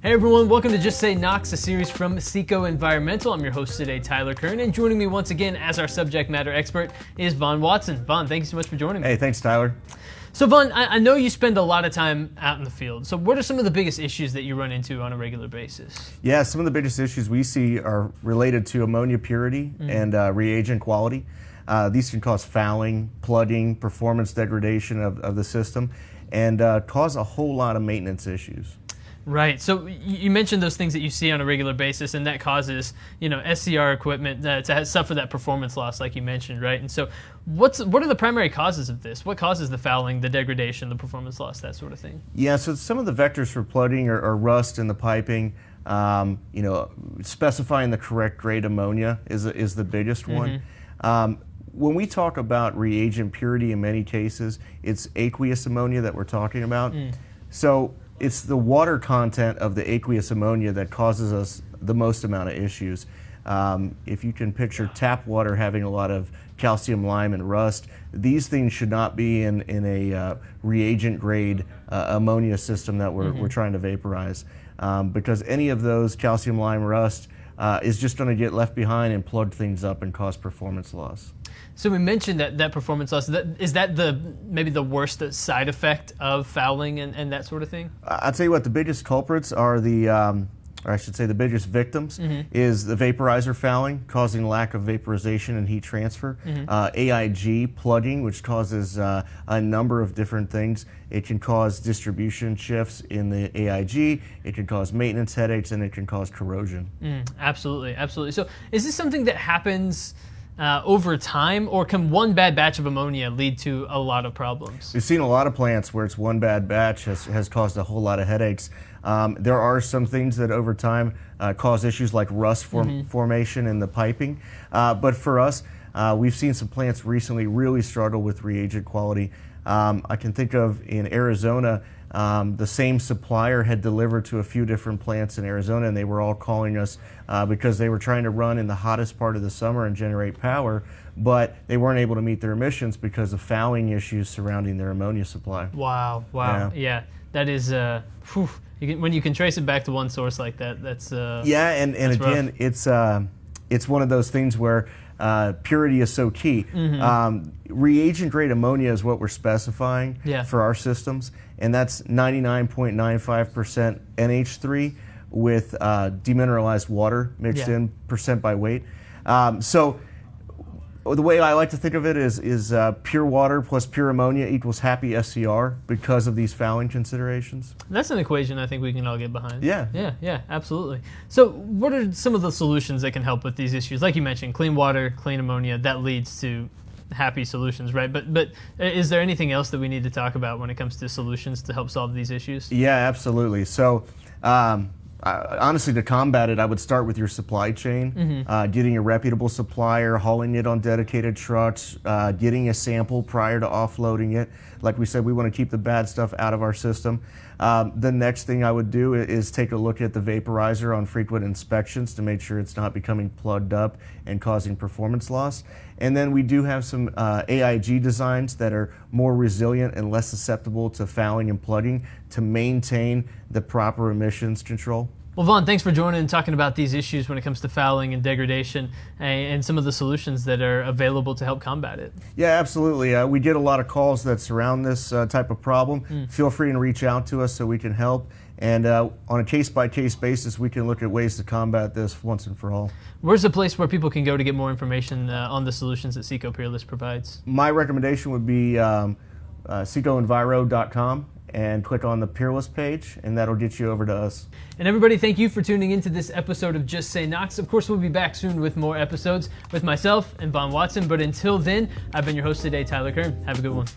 Hey everyone, welcome to Just Say Knox, a series from CECO Environmental. I'm your host today, Tyler Kern, and joining me once again as our subject matter expert is Vaughn Watson. Vaughn, thank you so much for joining me. Hey, thanks, Tyler. So Vaughn, I know you spend a lot of time out in the field. So what are some of the biggest issues that you run into on a regular basis? Yeah, some of the biggest issues we see are related to ammonia purity and reagent quality. These can cause fouling, plugging, performance degradation of the system, and cause a whole lot of maintenance issues. Right. So you mentioned those things that you see on a regular basis, and that causes, SCR equipment to suffer that performance loss, like you mentioned, right? And so, what are the primary causes of this? What causes the fouling, the degradation, the performance loss, that sort of thing? Yeah. So some of the vectors for plugging are rust in the piping. Specifying the correct grade ammonia is the biggest one. When we talk about reagent purity, in many cases, it's aqueous ammonia that we're talking about. So it's the water content of the aqueous ammonia that causes us the most amount of issues. If you can picture tap water having a lot of calcium, lime, and rust, these things should not be in a reagent grade ammonia system that we're trying to vaporize, because any of those calcium, lime, rust is just going to get left behind and plug things up and cause performance loss. So we mentioned that performance loss. Is that maybe the worst side effect of fouling and that sort of thing? I'll tell you what, the biggest culprits are the biggest victims is the vaporizer fouling, causing lack of vaporization and heat transfer. AIG plugging, which causes a number of different things. It can cause distribution shifts in the AIG, it can cause maintenance headaches, and it can cause corrosion. Absolutely. So is this something that happens over time, or can one bad batch of ammonia lead to a lot of problems? We've seen a lot of plants where it's one bad batch has caused a whole lot of headaches. There are some things that over time cause issues like rust formation in the piping. But for us, we've seen some plants recently really struggle with reagent quality. I can think of in Arizona, the same supplier had delivered to a few different plants in Arizona, and they were all calling us because they were trying to run in the hottest part of the summer and generate power, but they weren't able to meet their emissions because of fouling issues surrounding their ammonia supply. Wow. Yeah. That is, when you can trace it back to one source like that, that's and that's again, rough. it's one of those things where purity is so key. Reagent grade ammonia is what we're specifying for our systems, and that's 99.95% NH3 with demineralized water mixed in percent by weight. So the way I like to think of it is pure water plus pure ammonia equals happy SCR because of these fouling considerations. That's an equation I think we can all get behind. Yeah, absolutely. So what are some of the solutions that can help with these issues? Like you mentioned, clean water, clean ammonia, that leads to happy solutions, right? But is there anything else that we need to talk about when it comes to solutions to help solve these issues? Yeah, absolutely. So honestly, to combat it, I would start with your supply chain, getting a reputable supplier, hauling it on dedicated trucks, getting a sample prior to offloading it. Like we said, we want to keep the bad stuff out of our system. The next thing I would do is take a look at the vaporizer on frequent inspections to make sure it's not becoming plugged up and causing performance loss. And then we do have some AIG designs that are more resilient and less susceptible to fouling and plugging to maintain the proper emissions control. Well, Vaughn, thanks for joining and talking about these issues when it comes to fouling and degradation and some of the solutions that are available to help combat it. Yeah, absolutely. We get a lot of calls that surround this type of problem. Feel free to reach out to us so we can help. And on a case-by-case basis, we can look at ways to combat this once and for all. Where's the place where people can go to get more information on the solutions that CECO Peerless provides? My recommendation would be CECOEnviro.com. and click on the Peerless page, and that'll get you over to us. And everybody, thank you for tuning into this episode of Just Say Knox. Of course, we'll be back soon with more episodes with myself and Vaughn Watson, but until then, I've been your host today, Tyler Kern. Have a good one.